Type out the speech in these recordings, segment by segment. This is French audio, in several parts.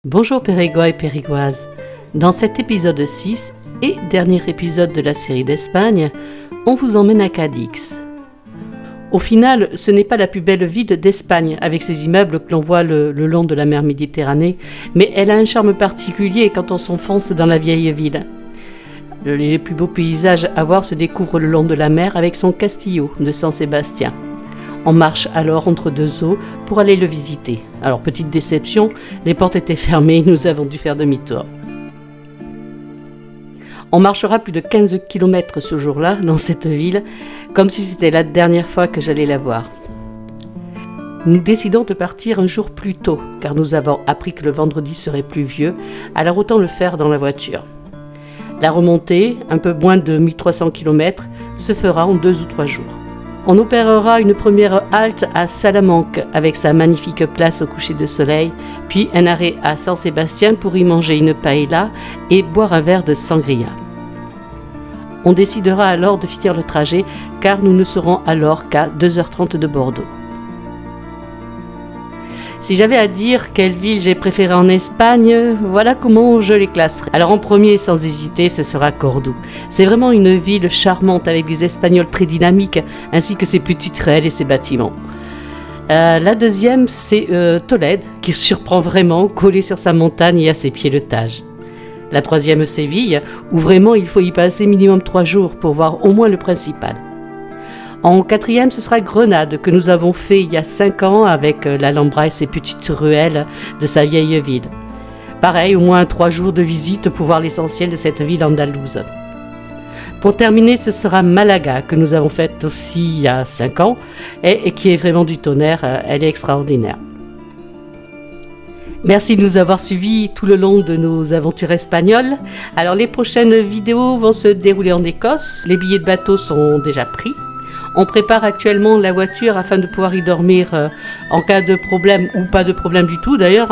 Bonjour Périgois et Périgoises. Dans cet épisode 6 et dernier épisode de la série d'Espagne, on vous emmène à Cadix. Au final, ce n'est pas la plus belle ville d'Espagne avec ses immeubles que l'on voit le long de la mer Méditerranée, mais elle a un charme particulier quand on s'enfonce dans la vieille ville. Les plus beaux paysages à voir se découvrent le long de la mer avec son castillo de San Sébastien. On marche alors entre deux eaux pour aller le visiter. Alors petite déception, les portes étaient fermées, nous avons dû faire demi-tour. On marchera plus de 15 km ce jour-là dans cette ville, comme si c'était la dernière fois que j'allais la voir. Nous décidons de partir un jour plus tôt, car nous avons appris que le vendredi serait pluvieux, alors autant le faire dans la voiture. La remontée, un peu moins de 1300 km, se fera en 2 ou 3 jours. On opérera une première halte à Salamanque avec sa magnifique place au coucher de soleil, puis un arrêt à San Sébastien pour y manger une paella et boire un verre de sangria. On décidera alors de finir le trajet car nous ne serons alors qu'à 2h30 de Bordeaux. Si j'avais à dire quelle ville j'ai préférée en Espagne, voilà comment je les classerais. Alors en premier, sans hésiter, ce sera Cordoue. C'est vraiment une ville charmante avec des Espagnols très dynamiques, ainsi que ses petites ruelles et ses bâtiments. La deuxième, c'est Tolède, qui surprend vraiment, collée sur sa montagne et à ses pieds le Tage. La troisième, Séville, où vraiment il faut y passer minimum 3 jours pour voir au moins le principal. En quatrième, ce sera Grenade, que nous avons fait il y a 5 ans avec l'Alhambra et ses petites ruelles de sa vieille ville. Pareil, au moins 3 jours de visite pour voir l'essentiel de cette ville andalouse. Pour terminer, ce sera Malaga, que nous avons faite aussi il y a 5 ans et qui est vraiment du tonnerre, elle est extraordinaire. Merci de nous avoir suivis tout le long de nos aventures espagnoles. Alors les prochaines vidéos vont se dérouler en Écosse, les billets de bateau sont déjà pris. On prépare actuellement la voiture afin de pouvoir y dormir en cas de problème ou pas de problème du tout d'ailleurs,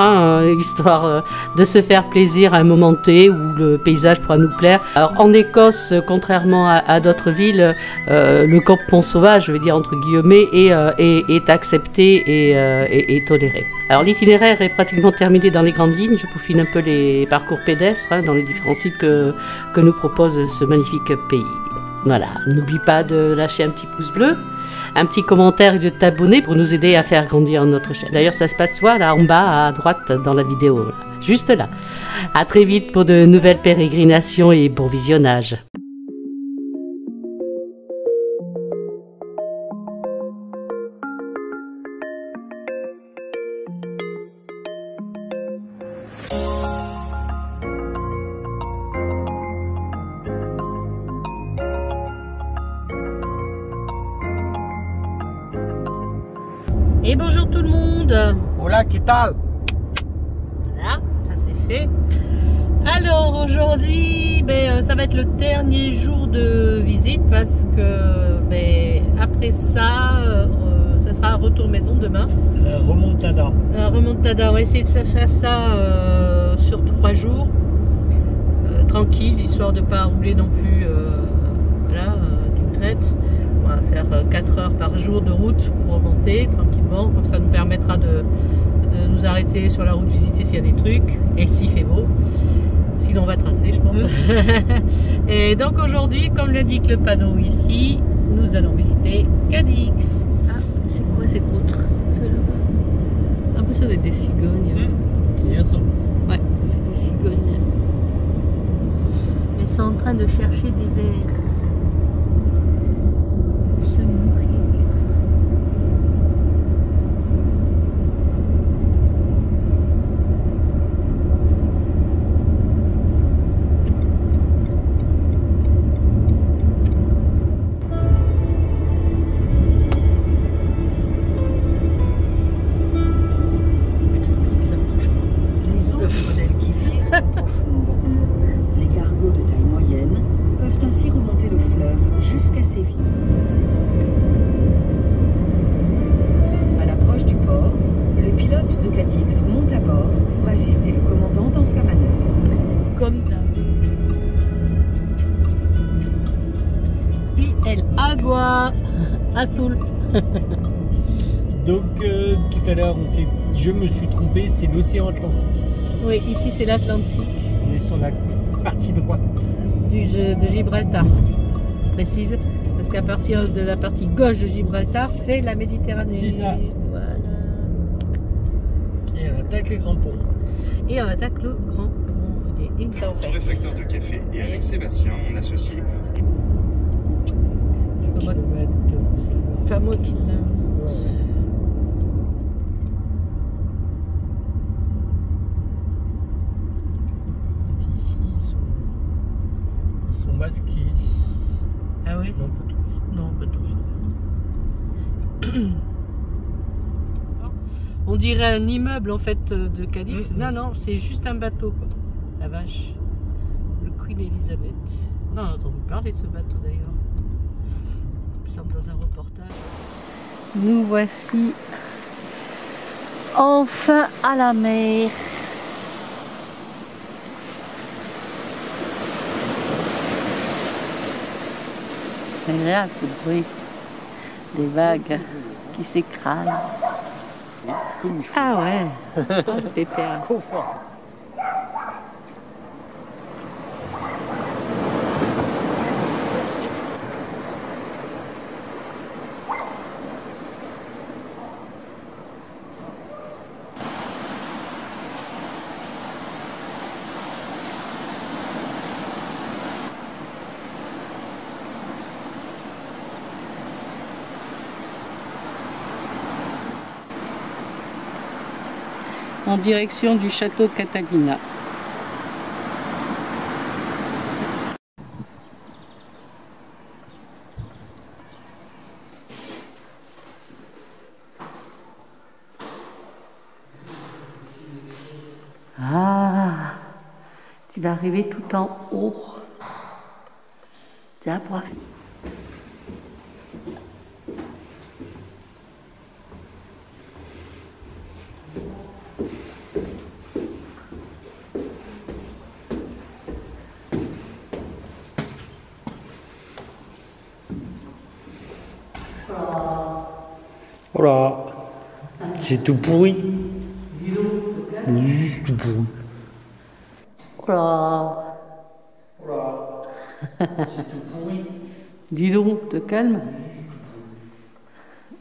histoire de se faire plaisir à un moment T où le paysage pourra nous plaire. Alors en Écosse, contrairement à d'autres villes, le campement sauvage, je veux dire entre guillemets, est accepté et toléré. Alors l'itinéraire est pratiquement terminé dans les grandes lignes, je peaufine un peu les parcours pédestres dans les différents sites que nous propose ce magnifique pays. Voilà, n'oublie pas de lâcher un petit pouce bleu, un petit commentaire et de t'abonner pour nous aider à faire grandir notre chaîne. D'ailleurs, ça se passe là en bas à droite dans la vidéo, juste là. À très vite pour de nouvelles pérégrinations et bon visionnage. Et bonjour tout le monde. Hola, ¿qué tal? Voilà, ça c'est fait. Alors aujourd'hui, ça va être le dernier jour de visite parce que après ça, ça sera un retour maison demain. La remontada. Remontada, on va essayer de se faire ça sur 3 jours. Tranquille, histoire de ne pas rouler non plus d'une traite. On va faire 4 heures par jour de route pour remonter tranquillement, comme ça nous permettra de nous arrêter sur la route, visiter s'il y a des trucs, et s'il fait beau, sinon on va tracer je pense. Et donc aujourd'hui, comme l'indique le panneau ici, nous allons visiter Cadix. Ah, c'est quoi ces poutres? Un peu ça doit être des cigognes. Ouais, c'est des cigognes. Elles sont en train de chercher des vers. Se nourrir. Les autres modèles qui virent sont profondes. Les cargos de taille moyenne peuvent ainsi remonter le fleuve jusqu'à Séville. À l'approche du port, le pilote de Cadix monte à bord pour assister le commandant dans sa manœuvre. Comme d'hab. Y el agua azul. Donc tout à l'heure, je me suis trompé, c'est l'océan Atlantique. Oui, ici c'est l'Atlantique. On est sur la partie droite. De Gibraltar, précise, parce qu'à partir de la partie gauche de Gibraltar, c'est la Méditerranée. Voilà. Voilà. Et on attaque les grands ponts. Et on attaque le grand pont. Il est insolvable. Torréfacteur de café et avec Sébastien, mon associé. C'est pas moi, c'est pas moi qui l'a. Ici, ils sont masqués. Ah oui? Non, pas tous. Non, pas tous. On dirait un immeuble en fait de Cadix. Non, non, c'est juste un bateau quoi. La vache. Le Queen Elizabeth. Non, on a entendu parler de ce bateau d'ailleurs. Il semble dans un reportage. Nous voici enfin à la mer. C'est agréable ce bruit des vagues qui s'écrasent. Ah ouais, oh, le pépère. En direction du château Catalina. Ah, tu vas arriver tout en haut. Tiens, pour Voilà. C'est tout pourri. Juste tout pourri. Oh là. Voilà. C'est tout pourri. Dis donc, te calme.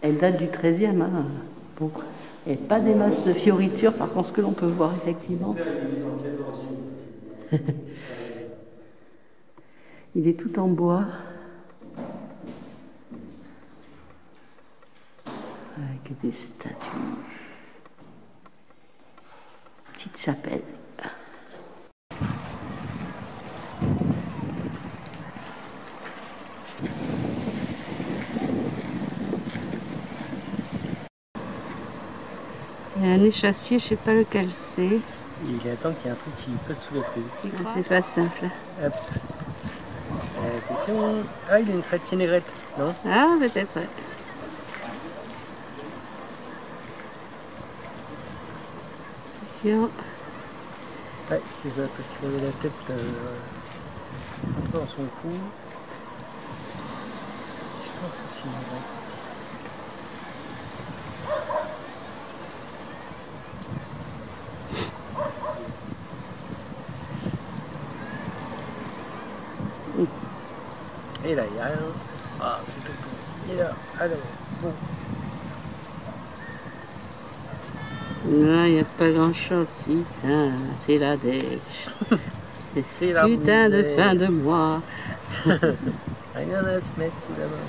Elle date du 13e. Hein. Bon. Et pas des masses de fioritures, par contre, ce que l'on peut voir effectivement. Il est tout en bois. Avec des statues. Petite chapelle. Il y a un échassier, je sais pas lequel c'est. Il attend qu'il y ait un truc qui pète sous la truc. Ah, c'est pas simple. Hop. Attention. Ah, il a une crête négrette, non? Ah, peut-être. Ouais. Attention. Ouais, c'est ça, parce qu'il avait la tête entrée dans son cou. Je pense que c'est une négrette. Et là, il n'y a rien. Ah, c'est tout bon. Et là, alors, bon. Non, il n'y a pas grand chose, putain, c'est la dèche. C'est la Putain de misère. fin de mois. Rien à se mettre sous la main.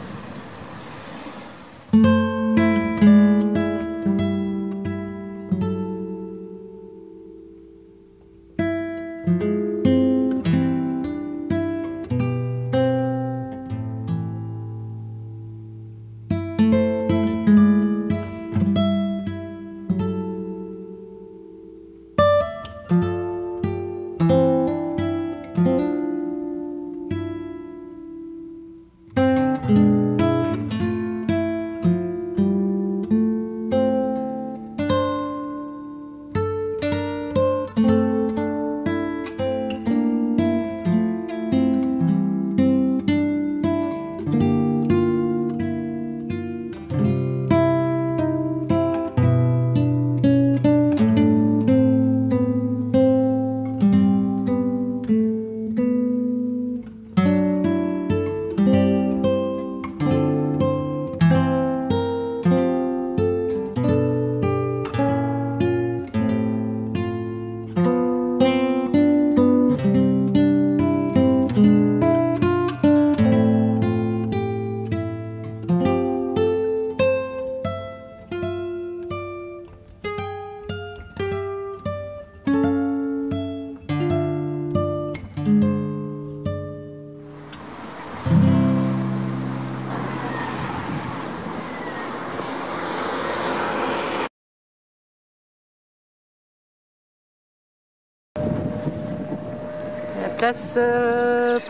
place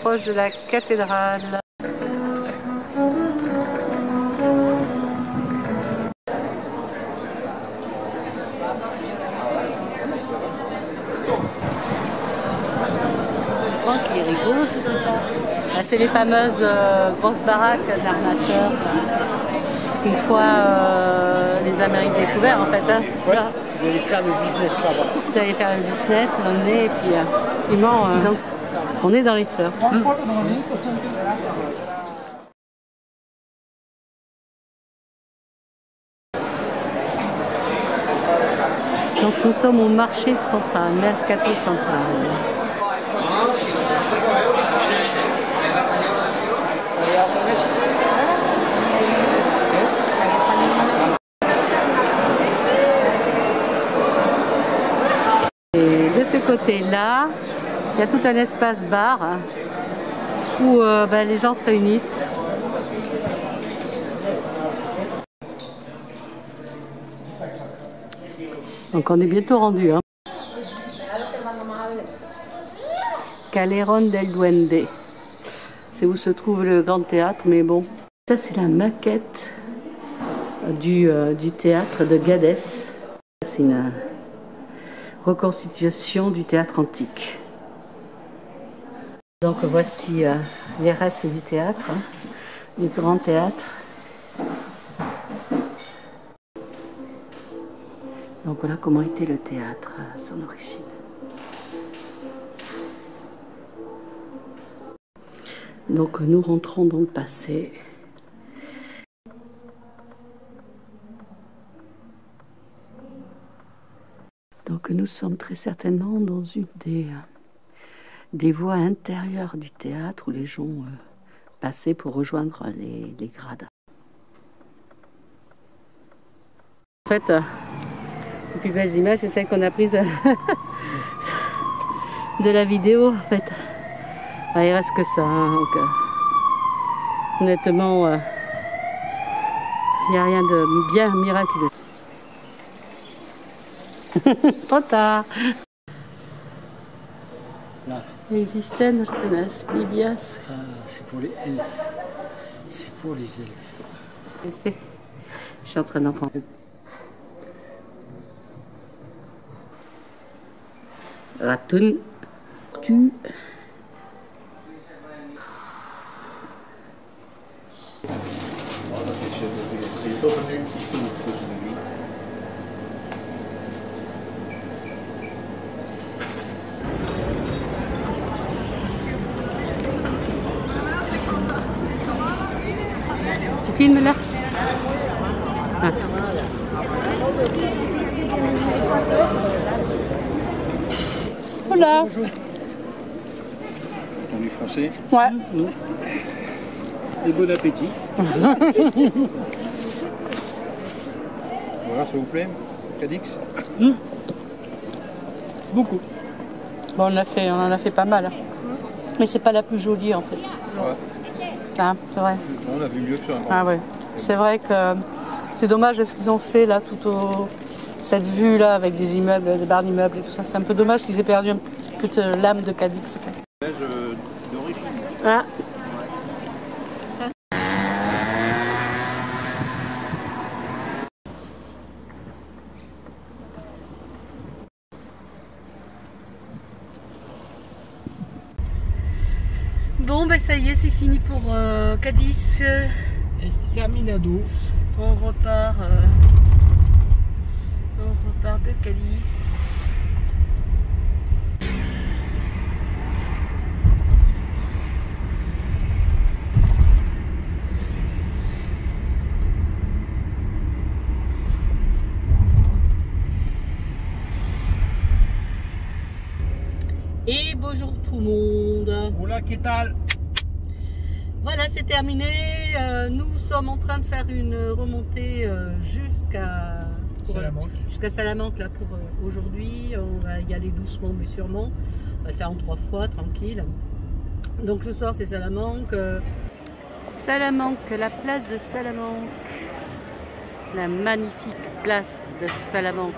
proche de la cathédrale. Qui rigole, c'est tout ça. Là, c'est les fameuses grosses baraques d'armateurs. Une fois les Amériques découvertes, en fait. Hein, ouais, vous allez faire le business là-bas. Vous allez faire le business, on est, et puis on est dans les fleurs. Donc nous sommes au marché central, Mercato Central. Et de ce côté-là, il y a tout un espace bar où les gens se réunissent. Donc on est bientôt rendu. Hein. Calderón del Duende. C'est où se trouve le grand théâtre, mais bon. Ça c'est la maquette du théâtre de Gades. C'est une reconstitution du théâtre antique. Donc voici les restes du théâtre, hein, du grand théâtre. Donc voilà comment était le théâtre à son origine. Donc nous rentrons dans le passé. Donc nous sommes très certainement dans une des voies intérieures du théâtre où les gens passaient pour rejoindre les grades. En fait, les plus belles images, c'est celles qu'on a prises de la vidéo. En fait, il reste que ça. Hein, donc, honnêtement, il n'y a rien de bien miraculeux. Trop tard. Là. Existen las libias. Ah, c'est pour les elfes. C'est pour les elfes. Je suis en train d'en prendre. Ratun, tu. Tu filmes là? Ah. Voilà. Du français. Ouais. Et bon appétit. Voilà, ça vous plaît, Cadix? Beaucoup. Bon, on en a fait pas mal. Mais c'est pas la plus jolie en fait. Ouais. Ah, c'est vrai. On a vu mieux que ça. Ah ouais. C'est vrai que c'est dommage de ce qu'ils ont fait là, cette vue là avec des immeubles, des barres d'immeubles et tout ça. C'est un peu dommage qu'ils aient perdu un peu de l'âme de Cadix. D'origine. Ah. Bon, ben ça y est, c'est fini pour Cadix. Exterminado. On repart de Cadix. Et bonjour tout le monde. Hola, ¿qué tal? Voilà, c'est terminé. Nous sommes en train de faire une remontée jusqu'à Salamanque là pour aujourd'hui. On va y aller doucement mais sûrement. On va le faire en 3 fois, tranquille. Donc ce soir c'est Salamanque. Salamanque, la place de Salamanque. La magnifique place de Salamanque.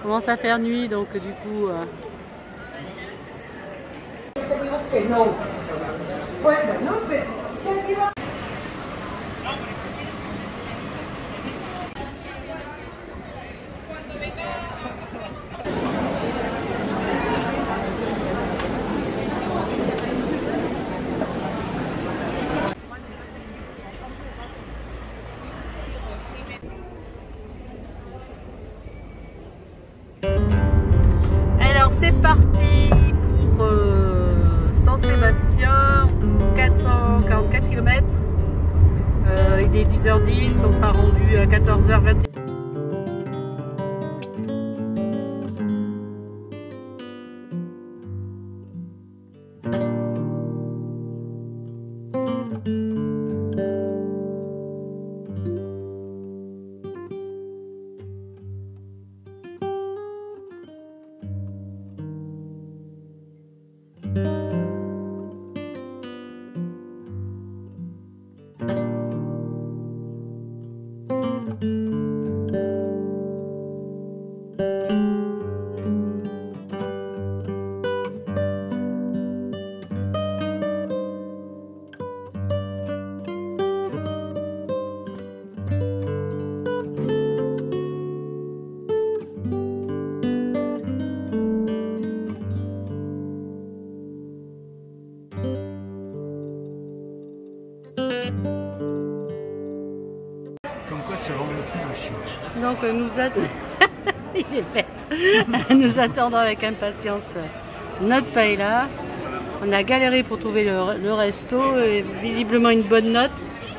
commence à faire nuit, donc du coup... Alors c'est parti pour Saint-Sébastien, 444 km. Il est 10h10, on sera rendu à 14h21. Comme quoi, c'est vraiment plus un chien. Donc il est bête. Nous attendons avec impatience notre paella. On a galéré pour trouver le resto et visiblement une bonne note.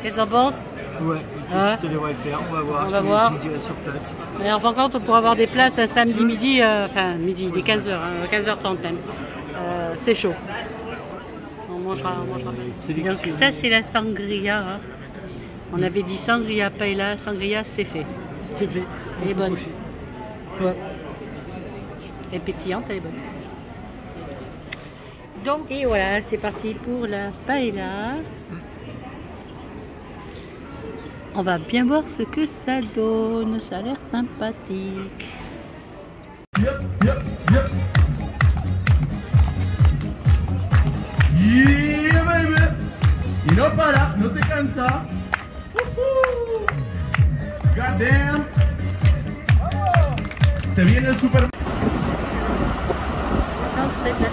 Qu'est-ce que t'en penses? Ouais, Ah. ça devrait le faire, on va voir. On va voir. Je vous dirai sur place. Alors par contre, pour avoir des places un samedi midi, enfin midi, il est 15h, 15h30 même. C'est chaud. On mangera bien. Donc ça c'est la sangria. Hein. On avait dit sangria paella, sangria c'est fait. C'est fait. Elle est bonne. Ouais. Elle est pétillante, elle est bonne. Donc, et voilà, c'est parti pour la paella. On va bien voir ce que ça donne. Ça a l'air sympathique. Yeah, baby. Y no para, no se cansa. God damn. Se viene el super. Ça, c'est de la